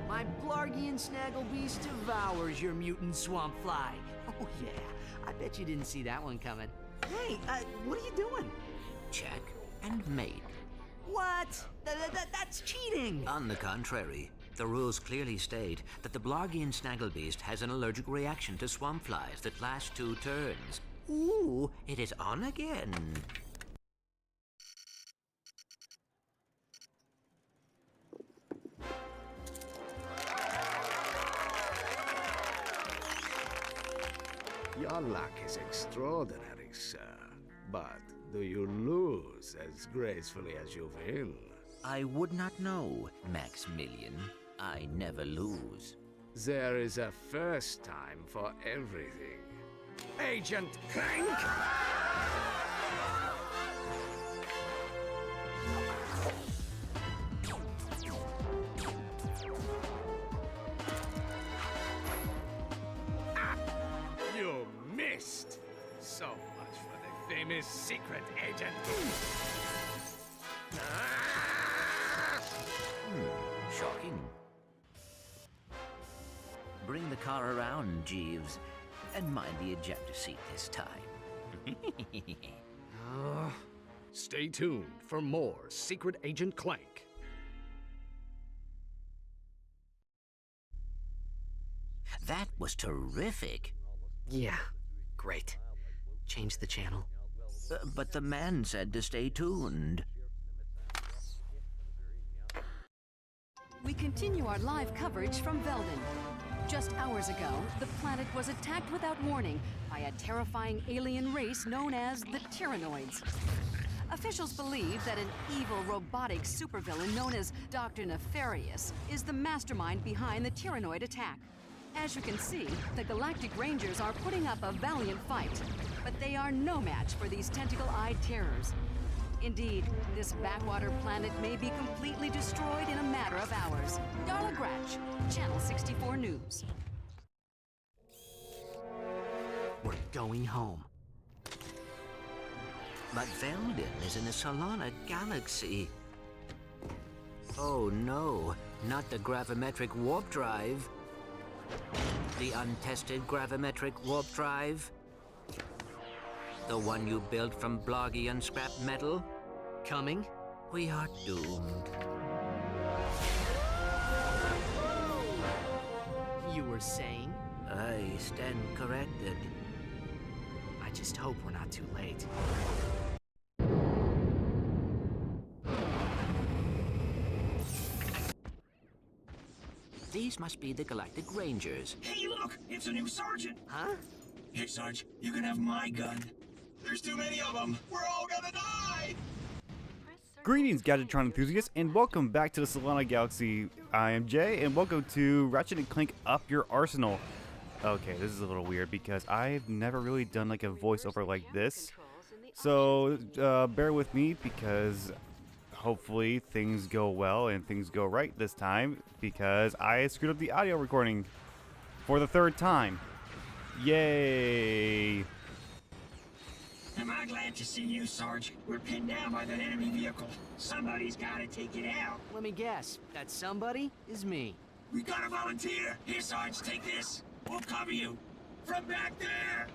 My Blargian Snagglebeast devours your mutant swamp fly. Oh yeah, I bet you didn't see that one coming. Hey, what are you doing? Check and mate. What? That's cheating! On the contrary, the rules clearly state that the Blargian Snagglebeast has an allergic reaction to swamp flies that last 2 turns. Ooh, it is on again. Your luck is extraordinary, sir. But do you lose as gracefully as you win? I would not know, Maximilian. I never lose. There is a first time for everything. Agent Clank! You missed! So much for the famous secret agent. Shocking. Bring the car around, Jeeves, and mind the ejector seat this time. Stay tuned for more Secret Agent Clank. That was terrific. Yeah, great. Change the channel. But the man said to stay tuned. We continue our live coverage from Velden. Just hours ago, the planet was attacked without warning by a terrifying alien race known as the Tyrannoids. Officials believe that an evil robotic supervillain known as Dr. Nefarious is the mastermind behind the Tyrannoid attack. As you can see, the Galactic Rangers are putting up a valiant fight, but they are no match for these tentacle-eyed terrors. Indeed, this backwater planet may be completely destroyed in a matter of hours. Darla Gratch, Channel 64 News. We're going home. But Velden is in a Solana galaxy. Oh no, not the gravimetric warp drive. The untested gravimetric warp drive? The one you built from Blargian scrap metal? Coming? We are doomed. You were saying? I stand corrected. I just hope we're not too late. These must be the Galactic Rangers. Hey, look! It's a new sergeant! Huh? Hey, Sarge, you can have my gun. There's too many of them! We're all gonna die! Greetings, Gadgetron enthusiasts, and welcome back to the Solana Galaxy. I am Jay, and welcome to Ratchet & Clank Up Your Arsenal. Okay, this is a little weird because I've never really done like a voiceover like this. So, bear with me because hopefully things go well and things go right this time because I screwed up the audio recording for the 3rd time. Yay! Am I glad to see you, Sarge? We're pinned down by that enemy vehicle. Somebody's gotta take it out. Let me guess. That somebody is me. We gotta volunteer. Here, Sarge, take this. We'll cover you. From back there!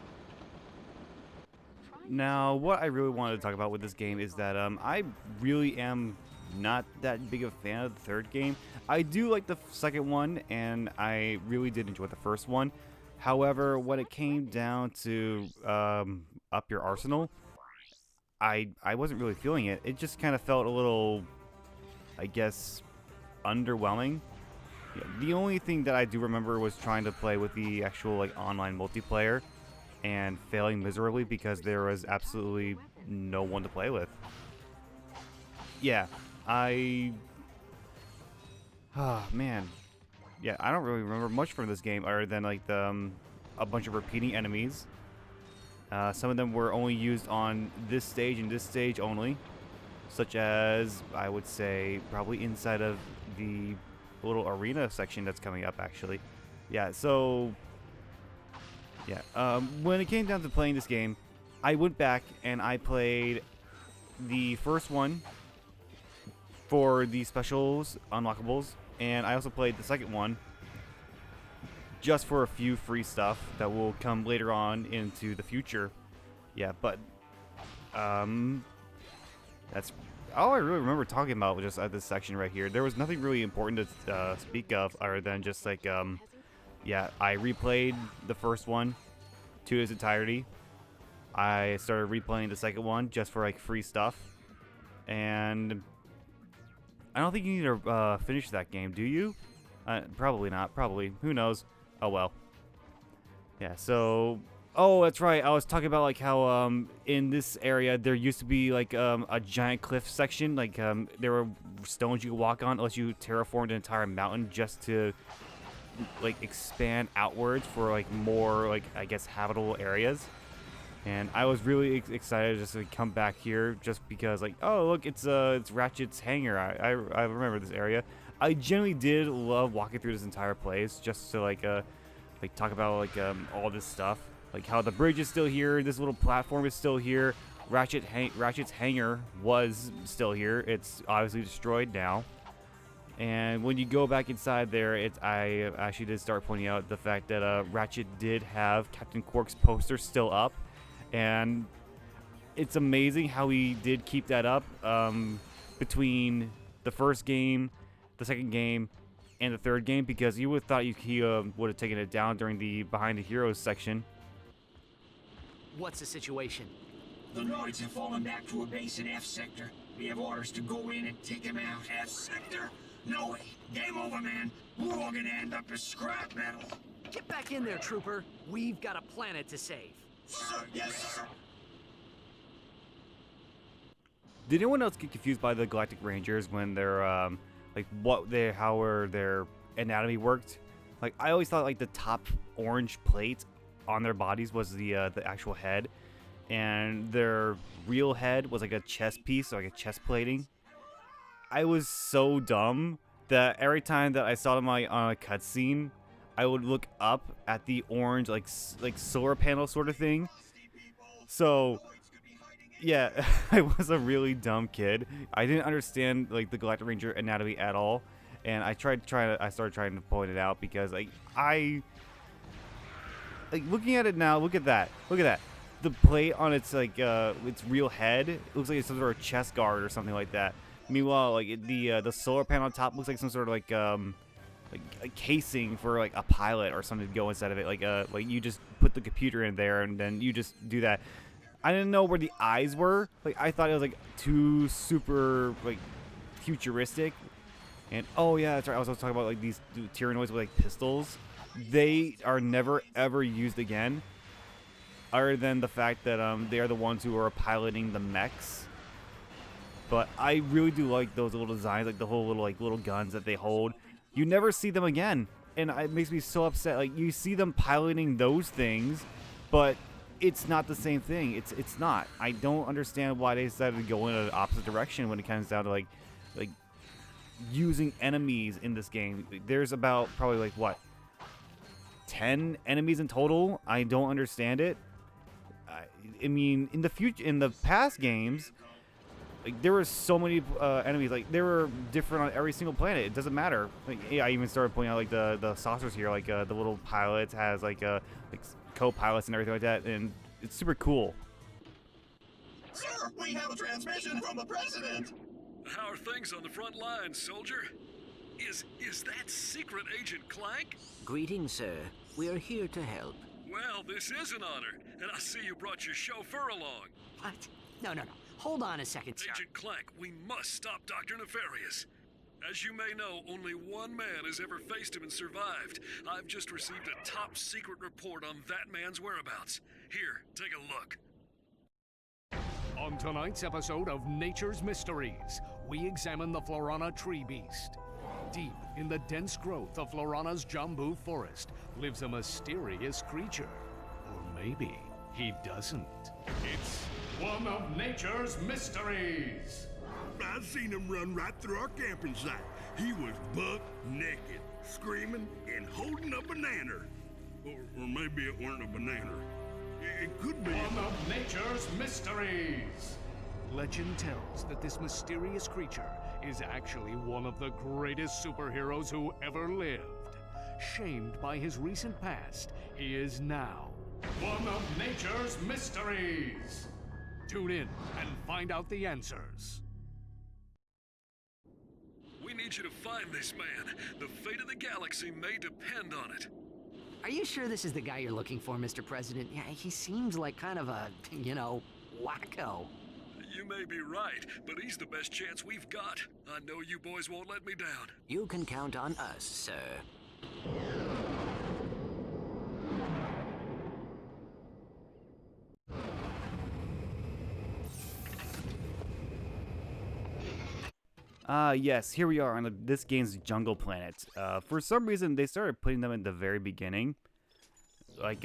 Now, what I really wanted to talk about with this game is that I really am not that big of a fan of the 3rd game. I do like the 2nd one, and I really did enjoy the 1st one. However, when it came down to Up Your Arsenal, I wasn't really feeling it. It just kind of felt a little, I guess, underwhelming. Yeah, the only thing that I do remember was trying to play with the actual like online multiplayer and failing miserably because there was absolutely no one to play with. Yeah, man. Yeah, I don't really remember much from this game other than like the, a bunch of repeating enemies. Some of them were only used on this stage and this stage only, such as, I would say, probably inside of the little arena section that's coming up, actually. Yeah, so yeah, when it came down to playing this game, I went back and I played the first one for the specials, unlockables, and I also played the second one just for a few free stuff that will come later on into the future. Yeah, but that's all I really remember talking about just at this section right here. There was nothing really important to speak of other than just like, yeah, I replayed the first one to its entirety. I started replaying the second one just for like free stuff. And I don't think you need to finish that game, do you? Probably not. Probably. Who knows? Oh well. Yeah, so... Oh, that's right. I was talking about like how in this area there used to be like a giant cliff section. Like there were stones you could walk on unless you terraformed an entire mountain just to like expand outwards for like more like I guess habitable areas. And I was really excited just to come back here just because like, oh look, it's Ratchet's hangar. I remember this area. I generally did love walking through this entire place just to like talk about like all this stuff. Like how the bridge is still here, this little platform is still here. Ratchet's hangar was still here. It's obviously destroyed now. And when you go back inside there, I actually did start pointing out the fact that Ratchet did have Captain Quark's poster still up, and it's amazing how he did keep that up between the first game, the second game, and the third game, because you would have thought he would have taken it down during the Behind the Heroes section. What's the situation? The Noids have fallen back to a base in F Sector. We have orders to go in and take them out. F Sector? No way. Game over, man. We're all gonna end up as scrap metal. Get back in there, Trooper. We've got a planet to save. Sir, yes, sir. Did anyone else get confused by the Galactic Rangers when they're how their anatomy worked? Like I always thought like the top orange plate on their bodies was the actual head, and their real head was like a chest piece, or like a chest plating. I was so dumb that every time that I saw them on a cutscene, I would look up at the orange like solar panel sort of thing. So yeah, I was a really dumb kid. I didn't understand like the Galactic Ranger anatomy at all, and I started trying to point it out because like looking at it now, look at that. The plate on its like its real head, it looks like it's some sort of chest guard or something like that. Meanwhile, like the solar panel on top looks like some sort of like a casing for like a pilot or something to go inside of it. Like you just put the computer in there and then you just do that. I didn't know where the eyes were. Like I thought it was like too super like futuristic. And oh yeah, that's right. I was also talking about like these Tyrannoids with like pistols. They are never ever used again, other than the fact that they are the ones who are piloting the mechs. But I really do like those little designs, like the whole little guns that they hold. You never see them again, and it makes me so upset. Like you see them piloting those things, but it's not the same thing. It's not. I don't understand why they decided to go in an opposite direction when it comes down to like using enemies in this game. There's about probably like what, 10 enemies in total. I don't understand it. I mean, in the past games, like there were so many enemies. Like they were different on every single planet. It doesn't matter. Like yeah, I even started pointing out like the saucers here, like the little pilots has like co-pilots and everything like that, and it's super cool. Sir, we have a transmission from the president. How are things on the front lines, soldier? Is that Secret Agent Clank? Greetings, sir. We are here to help. Well, this is an honor, and I see you brought your chauffeur along. What? No. Hold on a second, sir. Agent Clank, we must stop Dr. Nefarious. As you may know, only one man has ever faced him and survived. I've just received a top secret report on that man's whereabouts. Here, take a look. On tonight's episode of Nature's Mysteries, we examine the Florana tree beast. Deep in the dense growth of Florana's Jambu forest lives a mysterious creature. Or maybe he doesn't. It's one of Nature's Mysteries. I seen him run right through our camping site. He was buck naked, screaming and holding a banana. Or maybe it weren't a banana. It could be. One of Nature's Mysteries. Legend tells that this mysterious creature is actually one of the greatest superheroes who ever lived. Shamed by his recent past, he is now one of nature's mysteries. Tune in and find out the answers. We need you to find this man. The fate of the galaxy may depend on it. Are you sure this is the guy you're looking for, Mr. President? Yeah, he seems like kind of a, wacko. You may be right, but he's the best chance we've got. I know you boys won't let me down. You can count on us, sir. Yes, here we are on this game's jungle planet. For some reason, they started putting them in the very beginning. Like,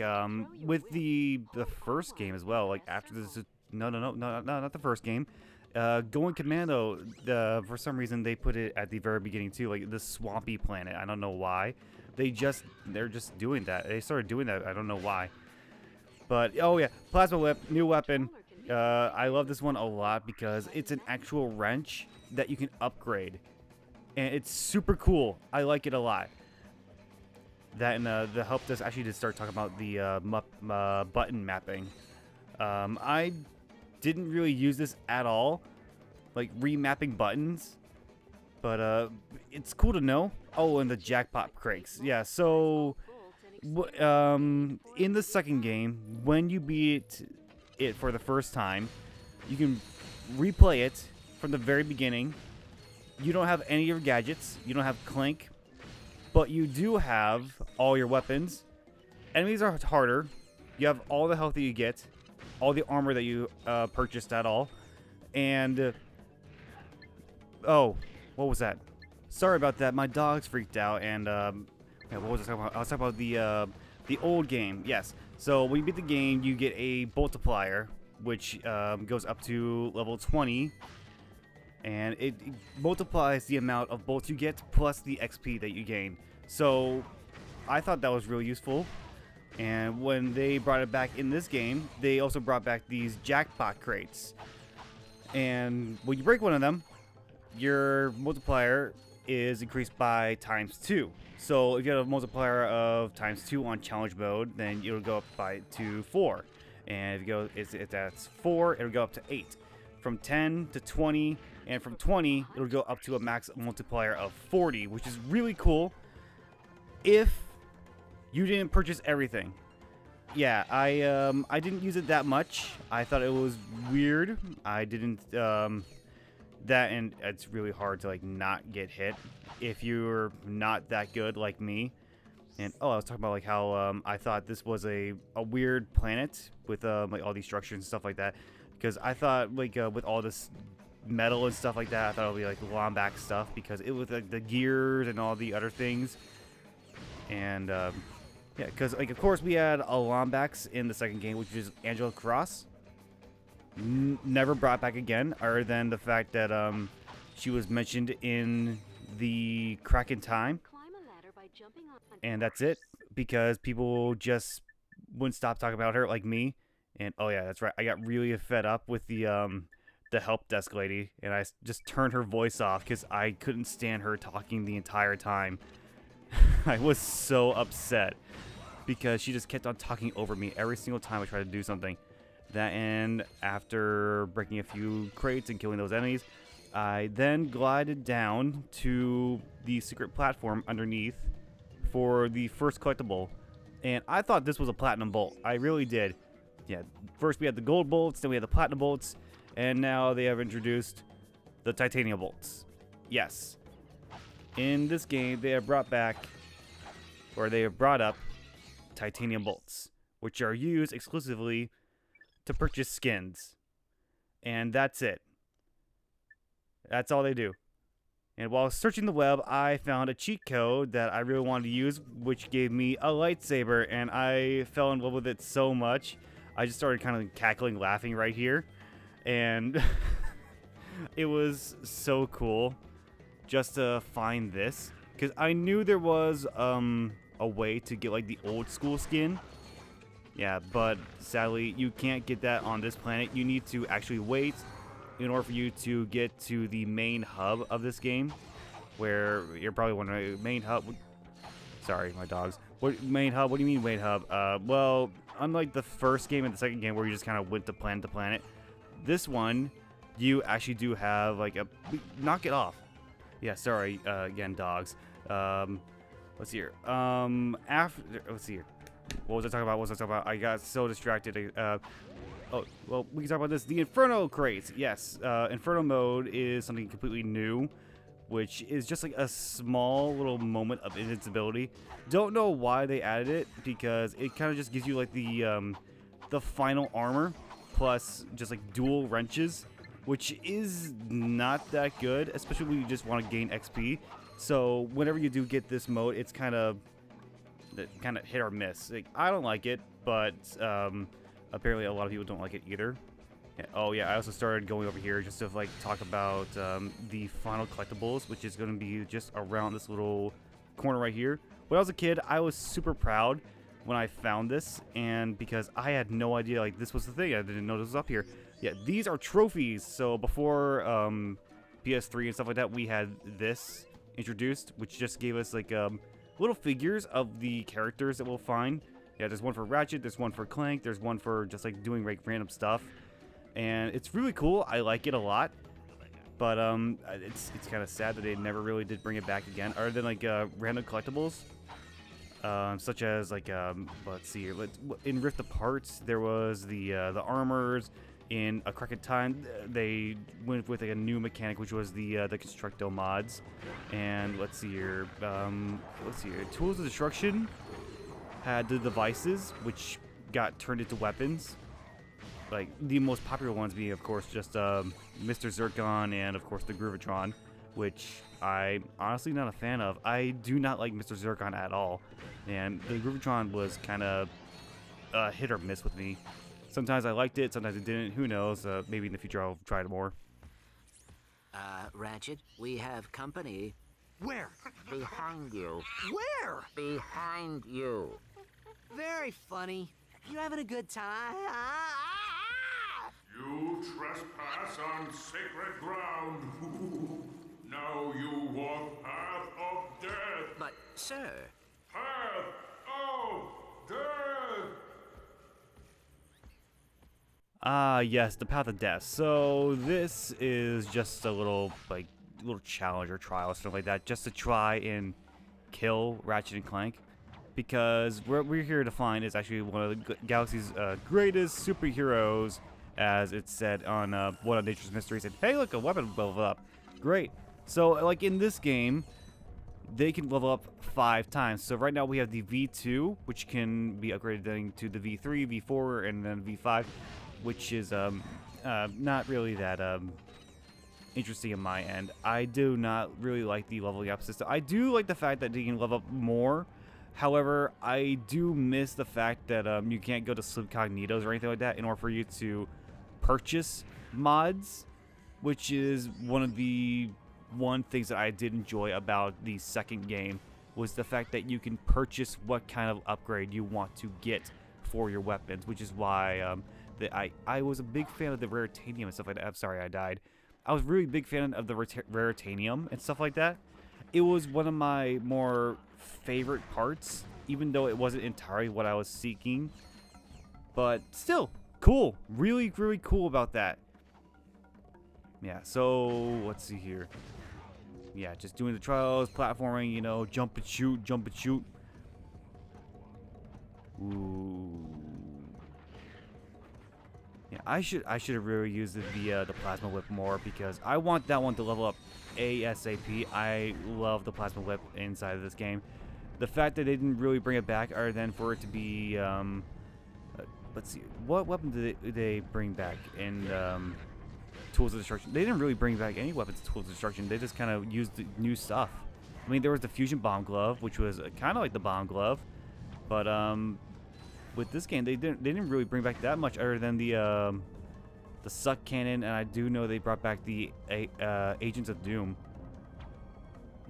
with the first game as well. Like, after this, no, not the first game. Going Commando, for some reason, they put it at the very beginning too. Like, the swampy planet. I don't know why. They're just doing that. They started doing that. I don't know why. But, oh yeah, Plasma Whip, new weapon. I love this one a lot because it's an actual wrench that you can upgrade, and it's super cool. I like it a lot. That and the help desk actually did start talking about the button mapping. I didn't really use this at all, like remapping buttons, but it's cool to know. Oh, and the jackpot crates. Yeah, so in the second game, when you beat it for the first time, you can replay it from the very beginning. You don't have any of your gadgets. You don't have Clank, but you do have all your weapons. Enemies are harder. You have all the health that you get, all the armor that you purchased at all, and oh, what was that? Sorry about that. My dogs freaked out, and yeah, what was I talking about? I was talking about the old game. Yes. So when you beat the game, you get a multiplier, which goes up to level 20. And it multiplies the amount of bolts you get plus the XP that you gain. So I thought that was really useful. And when they brought it back in this game, they also brought back these jackpot crates. And when you break one of them, your multiplier is increased by ×2. So if you have a multiplier of ×2 on challenge mode, then it'll go up to 4. And if that's 4, it'll go up to 8. From 10 to 20, and from 20, it'll go up to a max multiplier of 40, which is really cool if you didn't purchase everything. Yeah, I didn't use it that much. I thought it was weird. I didn't, that, and it's really hard to, like, not get hit if you're not that good like me. And, oh, I was talking about, like, how, I thought this was a weird planet with, like, all these structures and stuff like that. Because I thought, like, with all this metal and stuff like that, I thought it would be, like, Lombax stuff. Because it was, like, the gears and all the other things. And, yeah, because, like, of course, we had a Lombax in the second game, which is Angela Cross. Never brought back again, other than the fact that, she was mentioned in the Crack in Time. And that's it. Because people just wouldn't stop talking about her, like me. And oh yeah, that's right. I got really fed up with the help desk lady, and I just turned her voice off because I couldn't stand her talking the entire time. I was so upset because she just kept on talking over me every single time I tried to do something. That, and after breaking a few crates and killing those enemies, I then glided down to the secret platform underneath for the first collectible, and I thought this was a platinum bolt. I really did. Yeah, first we had the gold bolts, then we had the platinum bolts, and now they have introduced the titanium bolts. Yes. In this game, they have brought back, or they have brought up, titanium bolts, which are used exclusively to purchase skins. And that's it. That's all they do. And while searching the web, I found a cheat code that I really wanted to use, which gave me a lightsaber, and I fell in love with it so much. I just started kind of cackling, laughing right here, and it was so cool just to find this, because I knew there was a way to get like the old school skin. Yeah, but sadly you can't get that on this planet. You need to actually wait in order for you to get to the main hub of this game, where you're probably wondering, main hub? Sorry, my dogs. What main hub? What do you mean main hub? Well, unlike the first game and the second game where you just kind of went to planet, this one, you actually do have like a... Knock it off. Yeah, sorry, again, dogs. Let's see here. Let's see here. What was I talking about? I got so distracted. Oh, well, we can talk about this. The Inferno crates. Yes, Inferno mode is something completely new, which is just like a small little moment of invincibility. Don't know why they added it, because it kind of just gives you like the final armor plus just like dual wrenches, which is not that good, especially when you just want to gain XP. So whenever you do get this mode, it's kind of hit or miss. Like, I don't like it, but apparently a lot of people don't like it either. Yeah, oh yeah, I also started going over here just to like talk about the final collectibles, which is going to be just around this little corner right here. When I was a kid, I was super proud when I found this, and because I had no idea like this was the thing, I didn't know this was up here. Yeah, these are trophies. So before PS3 and stuff like that, we had this introduced, which just gave us like little figures of the characters that we'll find. Yeah, there's one for Ratchet, there's one for Clank, there's one for just like doing like random stuff, and it's really cool. I like it a lot, but it's kind of sad that they never really did bring it back again, other than like random collectibles, such as like let's see here. In Rift Apart, there was the armors. In A Crack in Time, they went with like a new mechanic, which was the Constructo mods. And let's see here. Tools of Destruction had the devices, which got turned into weapons. Like the most popular ones being, of course, just Mr. Zircon and of course the Groovatron, which I'm honestly not a fan of. I do not like Mr. Zircon at all, and the Groovatron was kind of hit or miss with me. Sometimes I liked it, sometimes I didn't. Who knows? Maybe in the future I'll try it more. Ratchet, we have company. Where? Behind you. Where? Behind you. Very funny. You having a good time? You trespass on sacred ground. Now you walk path of death. But, sir... Path of death! Ah, yes, the Path of Death. So this is just a little challenge or trial or something like that, just to try and kill Ratchet and Clank, because what we're here to find is actually one of the galaxy's greatest superheroes, as it's said on one of Nature's Mysteries. And hey, look, a weapon leveled up. Great. So like in this game, they can level up 5 times. So right now we have the V2, which can be upgraded then to the V3, V4, and then V5. Which is not really that interesting in my end. I do not really like the leveling up system. I do like the fact that you can level up more. However, I do miss the fact that you can't go to subcognitos or anything like that in order for you to purchase mods, which is one things that I did enjoy about the second game, was the fact that you can purchase what kind of upgrade you want to get for your weapons, which is why I was a big fan of the Raritanium and stuff like that. I'm sorry, I died. I was really big fan of the Raritanium and stuff like that. It was one of my more favorite parts, even though it wasn't entirely what I was seeking. But still, cool. Really, really cool about that. Yeah, so let's see here. Yeah, just doing the trials, platforming, you know, jump and shoot, jump and shoot. Ooh. Yeah, I should have really used the plasma whip more, because I want that one to level up ASAP. I love the plasma whip inside of this game. The fact that they didn't really bring it back, other than for it to be let's see, what weapon did they bring back in Tools of Destruction? They didn't really bring back any weapons in Tools of Destruction. They just kind of used the new stuff. I mean, there was the fusion bomb glove, which was kind of like the bomb glove, but with this game, they didn't really bring back that much, other than the suck cannon, and I do know they brought back the Agents of Doom.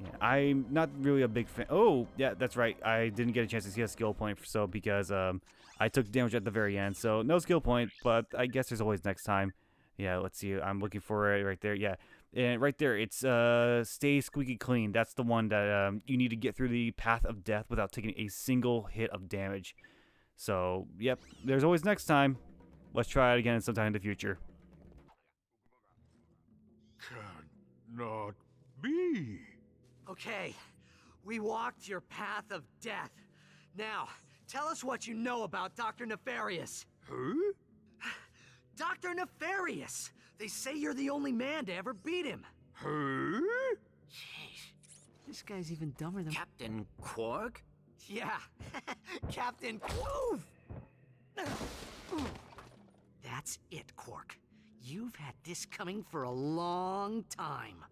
Yeah, I'm not really a big fan. Oh, yeah, that's right. I didn't get a chance to see a skill point, because I took damage at the very end, so no skill point. But I guess there's always next time. Yeah, let's see. I'm looking for it right there. Yeah. And right there, it's stay squeaky clean. That's the one that you need to get through the path of death without taking a single hit of damage. So, yep, there's always next time. Let's try it again sometime in the future. Not be. Okay, we walked your path of death. Now, tell us what you know about Dr. Nefarious. Huh? Dr. Nefarious! They say you're the only man to ever beat him. Huh? Jeez, this guy's even dumber than... Captain Quark? Yeah, Captain Quoof! That's it, Quark. You've had this coming for a long time.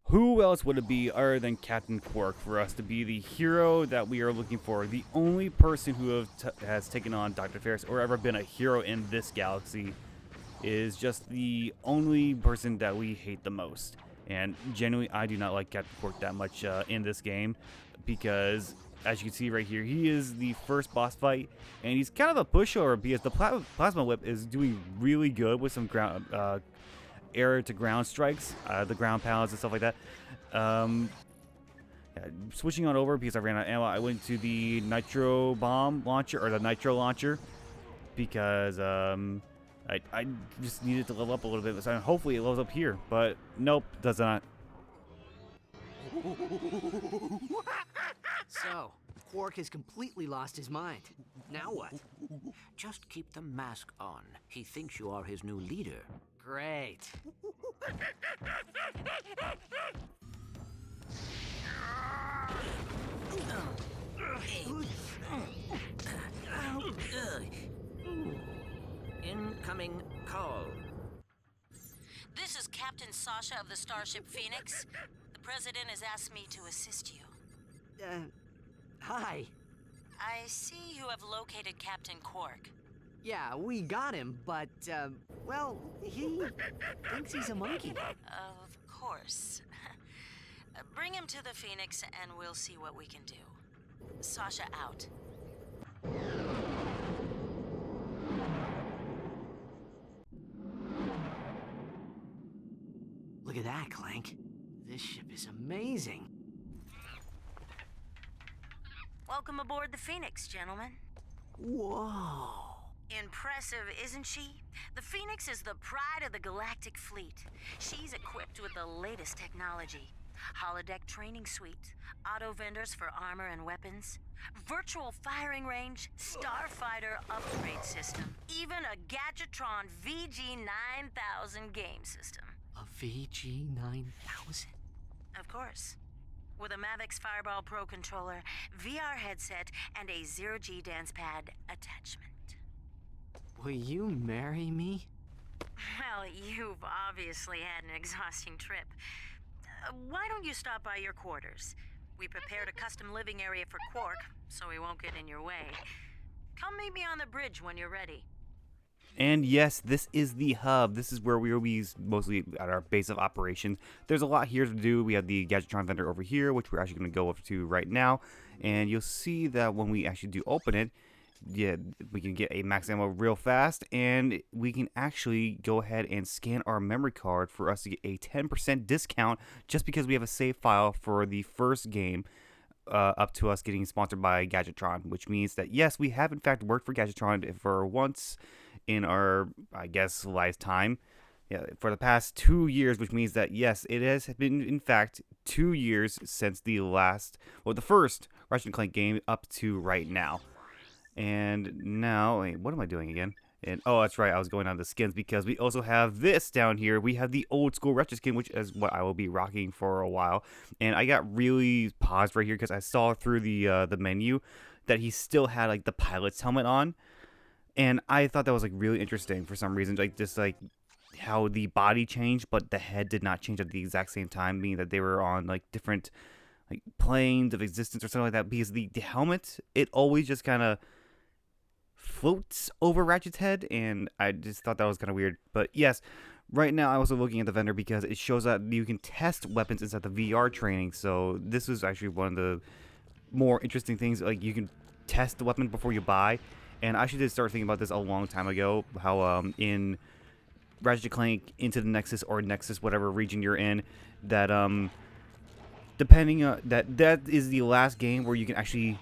Who else would it be other than Captain Quark for us to be the hero that we are looking for? The only person who has taken on Dr. Ferris or ever been a hero in this galaxy is just the only person that we hate the most. And genuinely, I do not like Captain Quark that much in this game because, as you can see right here, he is the first boss fight, and he's kind of a pushover because the plasma whip is doing really good with some ground air to ground strikes, the ground pounds and stuff like that. Switching on over because I ran out of ammo, I went to the nitro bomb launcher or the nitro launcher because I just needed to level up a little bit. So hopefully it levels up here, but nope, does not. So, Quark has completely lost his mind. Now what? Just keep the mask on. He thinks you are his new leader. Great. Incoming call. This is Captain Sasha of the Starship Phoenix. The President has asked me to assist you. Hi. I see you have located Captain Quark. Yeah, we got him, but, well, he thinks he's a monkey. Of course. Bring him to the Phoenix and we'll see what we can do. Sasha out. Look at that, Clank. This ship is amazing. Welcome aboard the Phoenix, gentlemen. Whoa. Impressive, isn't she? The Phoenix is the pride of the galactic fleet. She's equipped with the latest technology. Holodeck training suite, auto vendors for armor and weapons, virtual firing range, starfighter upgrade system, even a Gadgetron VG-9000 game system. A VG-9000? Of course. With a Mavix Fireball Pro controller, VR headset, and a zero-G dance pad attachment. Will you marry me? Well, you've obviously had an exhausting trip. Why don't you stop by your quarters? We prepared a custom living area for Quark, so he won't get in your way. Come meet me on the bridge when you're ready. And yes, this is the hub. This is where we will be mostly at our base of operations. There's a lot here to do. We have the Gadgetron vendor over here, which we're actually going to go over to right now. And you'll see that when we actually do open it, yeah, we can get a max ammo real fast, and we can actually go ahead and scan our memory card for us to get a 10% discount just because we have a save file for the first game up to us getting sponsored by Gadgetron, which means that yes, we have in fact worked for Gadgetron for once in our, I guess, lifetime. Yeah, for the past 2 years, which means that yes, it has been in fact 2 years since the first Ratchet Clank game up to right now. And now, wait, what am I doing again? And oh, that's right, I was going on the skins because we also have this down here. We have the old school retro skin, which is what I will be rocking for a while. And I got really paused right here because I saw through the menu that he still had like the pilot's helmet on, and I thought that was like really interesting for some reason, like just like how the body changed, but the head did not change at the exact same time, meaning that they were on like different like planes of existence or something like that. Because the helmet, it always just kind of floats over Ratchet's head, and I just thought that was kind of weird. But yes, right now I'm also looking at the vendor because it shows that you can test weapons inside the VR training. So this is actually one of the more interesting things. Like you can test the weapon before you buy, and I actually did start thinking about this a long time ago. How in Ratchet Clank Into the Nexus or Nexus, whatever region you're in, that depending on that is the last game where you can actually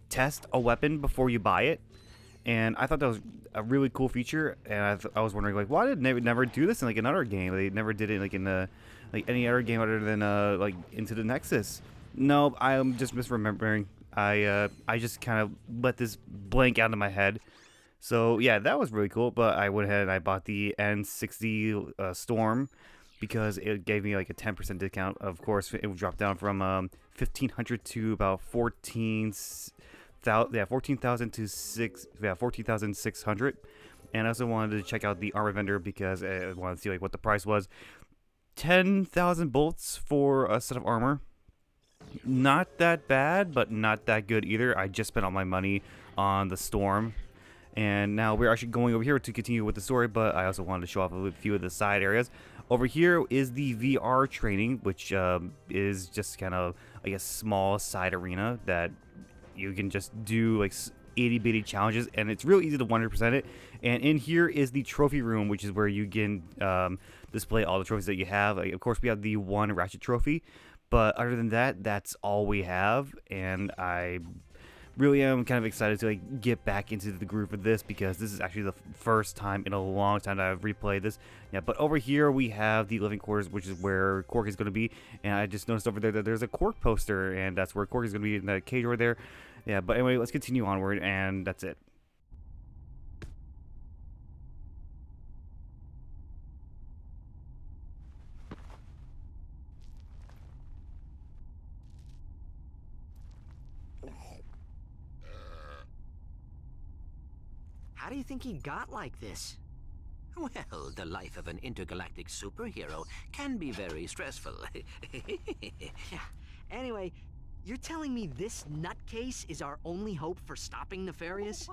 test a weapon before you buy it. And I thought that was a really cool feature, and I was wondering, like, why did they never do this in like another game? They never did it like in like any other game other than like Into the Nexus. No, I'm just misremembering. I just kind of let this blank out of my head. So yeah, that was really cool. But I went ahead and I bought the N60 Storm because it gave me like a 10% discount. Of course, it would drop down from 1,500 to about 14,000 to 14,600. And I also wanted to check out the armor vendor because I wanted to see like what the price was. 10,000 bolts for a set of armor. Not that bad, but not that good either. I just spent all my money on the Storm. And now we're actually going over here to continue with the story, but I also wanted to show off a few of the side areas. Over here is the VR training, which is just kind of, I guess, small side arena that you can just do like itty bitty challenges, and it's real easy to 100% it. And in here is the trophy room, which is where you can display all the trophies that you have. Like, of course, we have the one Ratchet trophy, but other than that, that's all we have. And I really am kind of excited to like get back into the groove of this because this is actually the first time in a long time that I've replayed this. Yeah, but over here we have the living quarters, which is where Cork is going to be. And I just noticed over there that there's a Cork poster, and that's where Cork is going to be in that cage over there. Yeah, but anyway, let's continue onward, and that's it. How do you think he got like this? Well, the life of an intergalactic superhero can be very stressful. Yeah. Anyway, you're telling me this nutcase is our only hope for stopping Nefarious?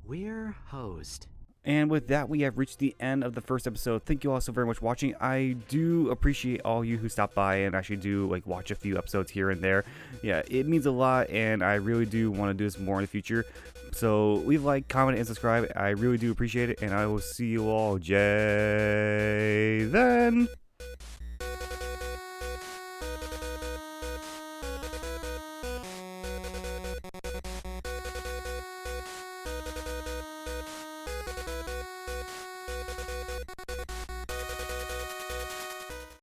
We're hosed. And with that, we have reached the end of the first episode. Thank you all so very much for watching. I do appreciate all you who stopped by and actually do like watch a few episodes here and there. Yeah, it means a lot, and I really do want to do this more in the future. So leave a like, comment, and subscribe. I really do appreciate it, and I will see you all, Jay, then.